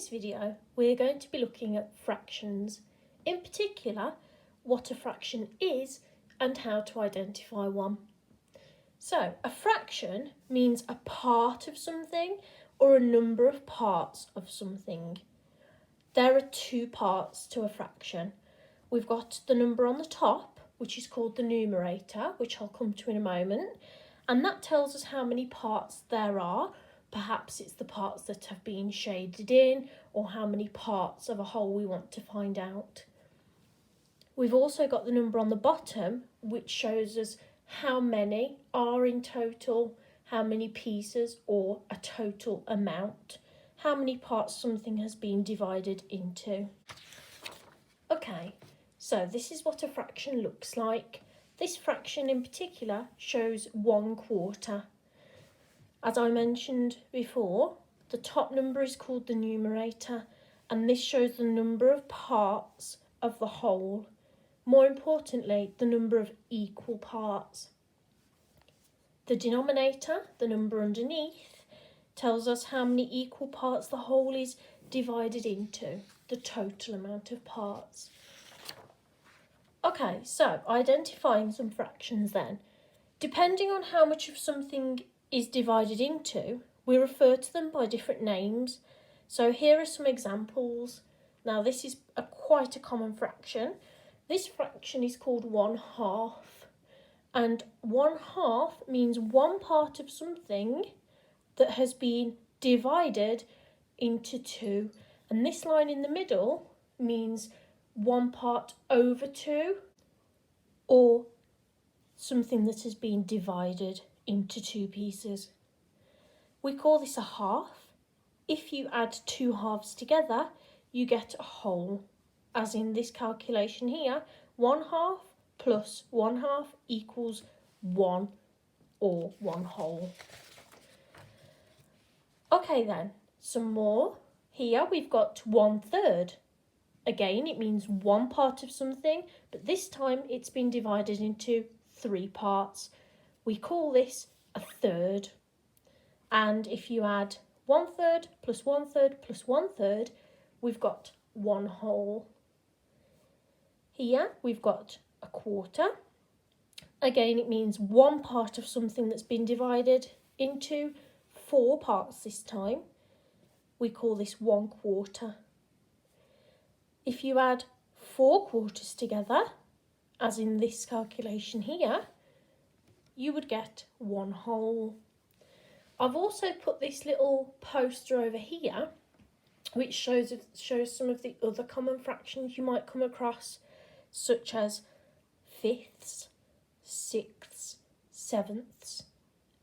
this video, we're going to be looking at fractions, in particular, what a fraction is and how to identify one. So, a fraction means a part of something or a number of parts of something. There are two parts to a fraction. We've got the number on the top, which is called the numerator, which I'll come to in a moment, and that tells us how many parts there are. Perhaps it's the parts that have been shaded in, or how many parts of a whole we want to find out. We've also got the number on the bottom, which shows us how many are in total, how many pieces or a total amount, how many parts something has been divided into. Okay, so this is what a fraction looks like. This fraction in particular shows 1/4. As I mentioned before, the top number is called the numerator, and this shows the number of parts of the whole. More importantly, the number of equal parts. The denominator, the number underneath, tells us how many equal parts the whole is divided into, the total amount of parts. Okay, so identifying some fractions then. Depending on how much of something is divided into, we refer to them by different names. So here are some examples. Now this is quite a common fraction. This fraction is called 1/2, and 1/2 means one part of something that has been divided into two, and this line in the middle means 1 part over 2, or something that has been divided into 2 pieces. We call this a half. If you add 2 halves together, you get a whole. As in this calculation here, 1/2 plus 1/2 equals 1, or 1 whole. Okay then, some more. Here we've got 1/3. Again, it means one part of something, but this time it's been divided into 3 parts. We call this a third. And if you add 1/3 plus 1/3 plus 1/3, we've got 1 whole. Here we've got a 1/4. Again, it means one part of something that's been divided into 4 parts this time. We call this 1/4. If you add 4 quarters together, as in this calculation here, you would get 1 whole. I've also put this little poster over here, which shows some of the other common fractions you might come across, such as fifths, sixths, sevenths,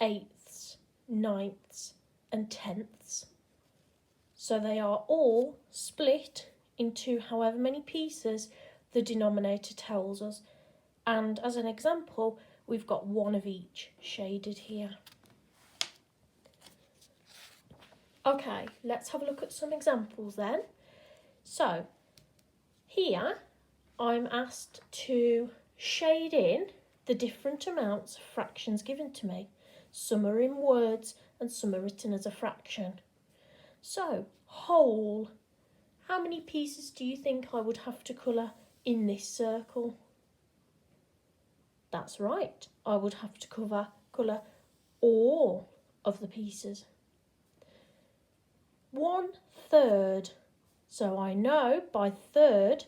eighths, ninths, and tenths. So they are all split into however many pieces the denominator tells us. And as an example, we've got 1 of each shaded here. Okay, let's have a look at some examples then. So, here I'm asked to shade in the different amounts of fractions given to me. Some are in words and some are written as a fraction. So, whole. How many pieces do you think I would have to colour in this circle? That's right, I would have to colour all of the pieces. 1/3. So I know by third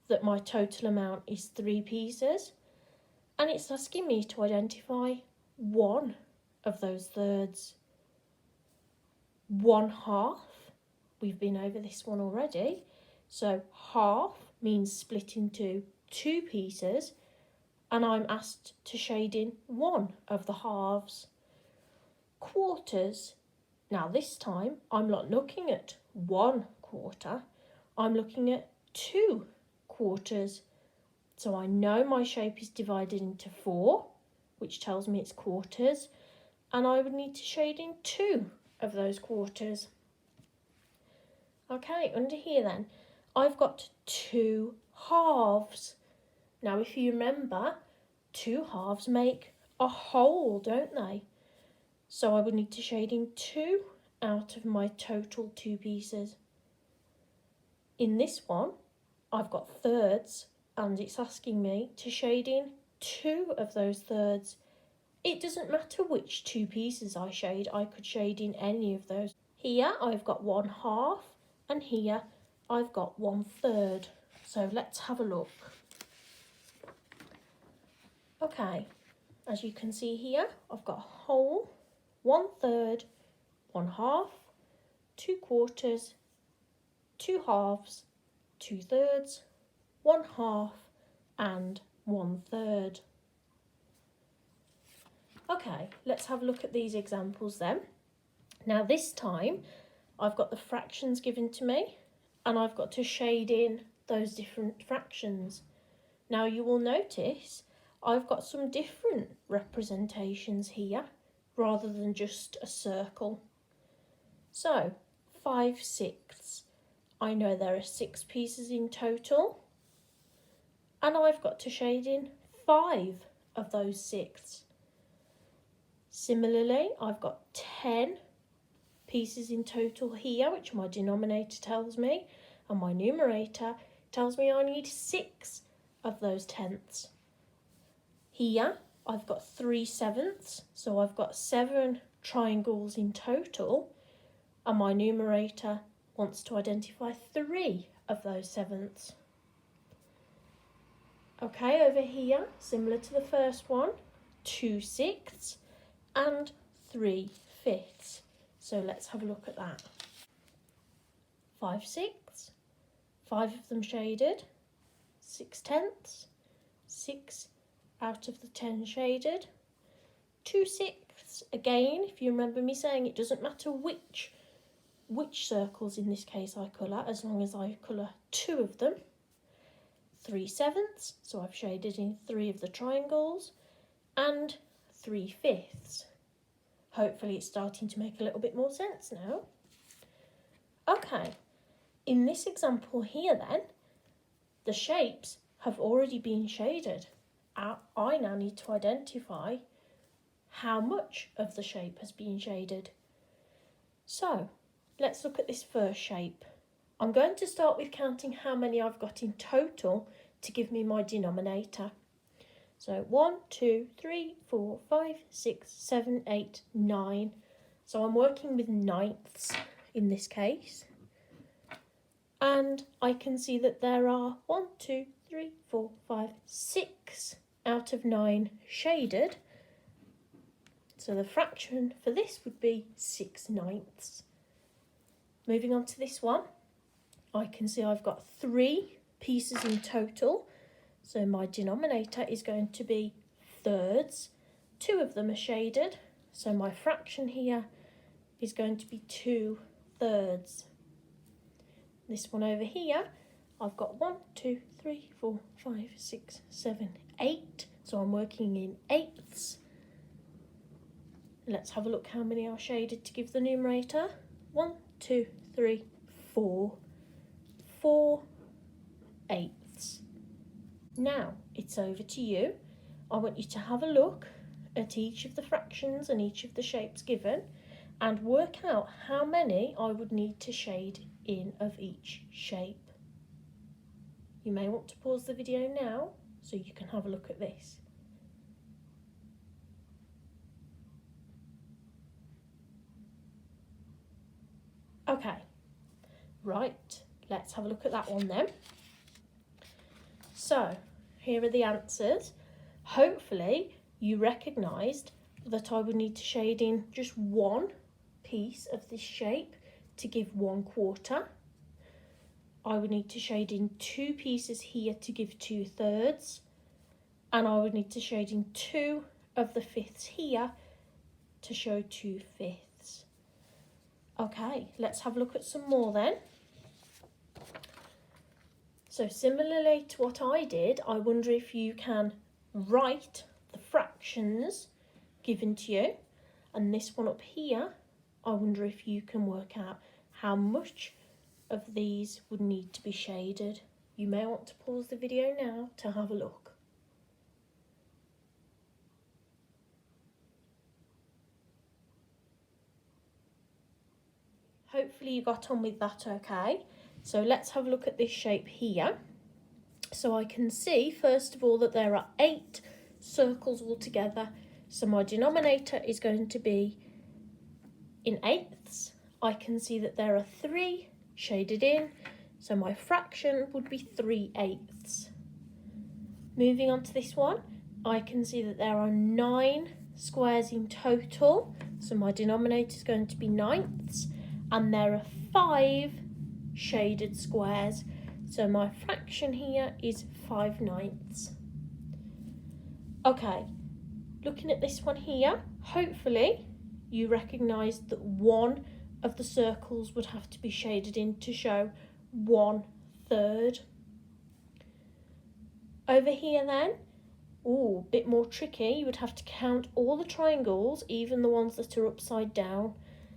that my total amount is 3 pieces, and it's asking me to identify one of those thirds. 1/2. We've been over this one already. So half means split into 2 pieces, and I'm asked to shade in one of the halves. Quarters. Now this time I'm not looking at 1/4, I'm looking at 2 quarters. So I know my shape is divided into 4, which tells me it's quarters, and I would need to shade in 2 of those quarters. Okay, under here then, I've got 2 halves. Now if you remember, 2 halves make a whole, don't they? So I would need to shade in 2 out of my total 2 pieces. In this one, I've got thirds and it's asking me to shade in 2 of those thirds. It doesn't matter which 2 pieces I shade, I could shade in any of those. Here I've got 1/2 and here I've got 1/3. So let's have a look. Okay, as you can see here, I've got a whole, 1/3, 1/2, 2/4, 2 halves, 2/3, 1/2 and 1/3. Okay, let's have a look at these examples then. Now this time I've got the fractions given to me and I've got to shade in those different fractions. Now you will notice I've got some different representations here rather than just a circle. So 5/6, I know there are 6 pieces in total and I've got to shade in 5 of those 6. Similarly, I've got 10 pieces in total here, which my denominator tells me, and my numerator tells me I need 6 of those tenths. Here I've got 3/7, so I've got 7 triangles in total, and my numerator wants to identify 3 of those sevenths. Okay, over here, similar to the first one, 2/6 and 3/5. So let's have a look at that. 5/6, 5 of them shaded, 6/10, 6 out of the 10 shaded, 2/6, again, if you remember me saying it doesn't matter which circles in this case I colour, as long as I colour 2 of them. 3/7, so I've shaded in 3 of the triangles, and 3/5. Hopefully it's starting to make a little bit more sense now. Okay, in this example here then, the shapes have already been shaded. I now need to identify how much of the shape has been shaded. So let's look at this first shape. I'm going to start with counting how many I've got in total to give me my denominator. So 1, 2, 3, 4, 5, 6, 7, 8, 9. So I'm working with ninths in this case. And I can see that there are 1, 2, 3, 4, 5, 6 out of 9 shaded. So the fraction for this would be 6/9. Moving on to this one, I can see I've got 3 pieces in total. So my denominator is going to be thirds. 2 of them are shaded. So my fraction here is going to be 2/3. This one over here, I've got 1, 2, 3, 4, 5, 6, 7, 8. So I'm working in eighths. Let's have a look how many are shaded to give the numerator. 1, 2, 3, 4. 4/8. Now it's over to you. I want you to have a look at each of the fractions and each of the shapes given and work out how many I would need to shade in of each shape. You may want to pause the video now so you can have a look at this. Okay, right, let's have a look at that one then. So, here are the answers. Hopefully you recognised that I would need to shade in just 1 piece of this shape to give 1/4. I would need to shade in 2 pieces here to give 2/3. And I would need to shade in 2 of the fifths here to show 2/5. Okay, let's have a look at some more then. So similarly to what I did, I wonder if you can write the fractions given to you. And this one up here, I wonder if you can work out how much of these would need to be shaded. You may want to pause the video now to have a look. Hopefully you got on with that okay. So let's have a look at this shape here. So I can see, first of all, that there are 8 circles altogether. So my denominator is going to be in eighths. I can see that there are 3 shaded in. So my fraction would be 3/8. Moving on to this one, I can see that there are 9 squares in total. So my denominator is going to be ninths. And there are 5 shaded squares. So my fraction here is 5/9. Okay, looking at this one here, hopefully you recognise that one of the circles would have to be shaded in to show 1/3. Over here then, a bit more tricky, you would have to count all the triangles, even the ones that are upside down.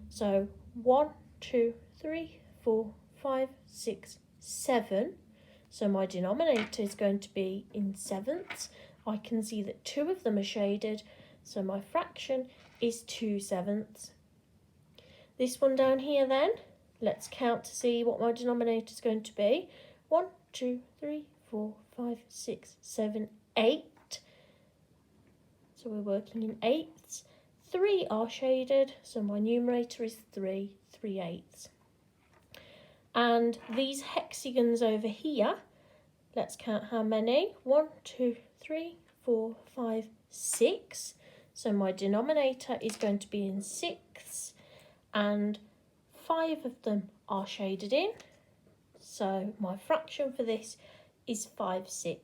So 1, 2, 3, 4, 5, 6, 7. So my denominator is going to be in sevenths. I can see that 2 of them are shaded, so my fraction is 2/7. This one down here then, let's count to see what my denominator is going to be. 1, 2, 3, 4, 5, 6, 7, 8. So we're working in eighths. 3 are shaded, so my numerator is 3/8. And these hexagons over here, let's count how many. 1, 2, 3, 4, 5, 6. So my denominator is going to be in sixths, and 5 of them are shaded in. So my fraction for this is 5/6.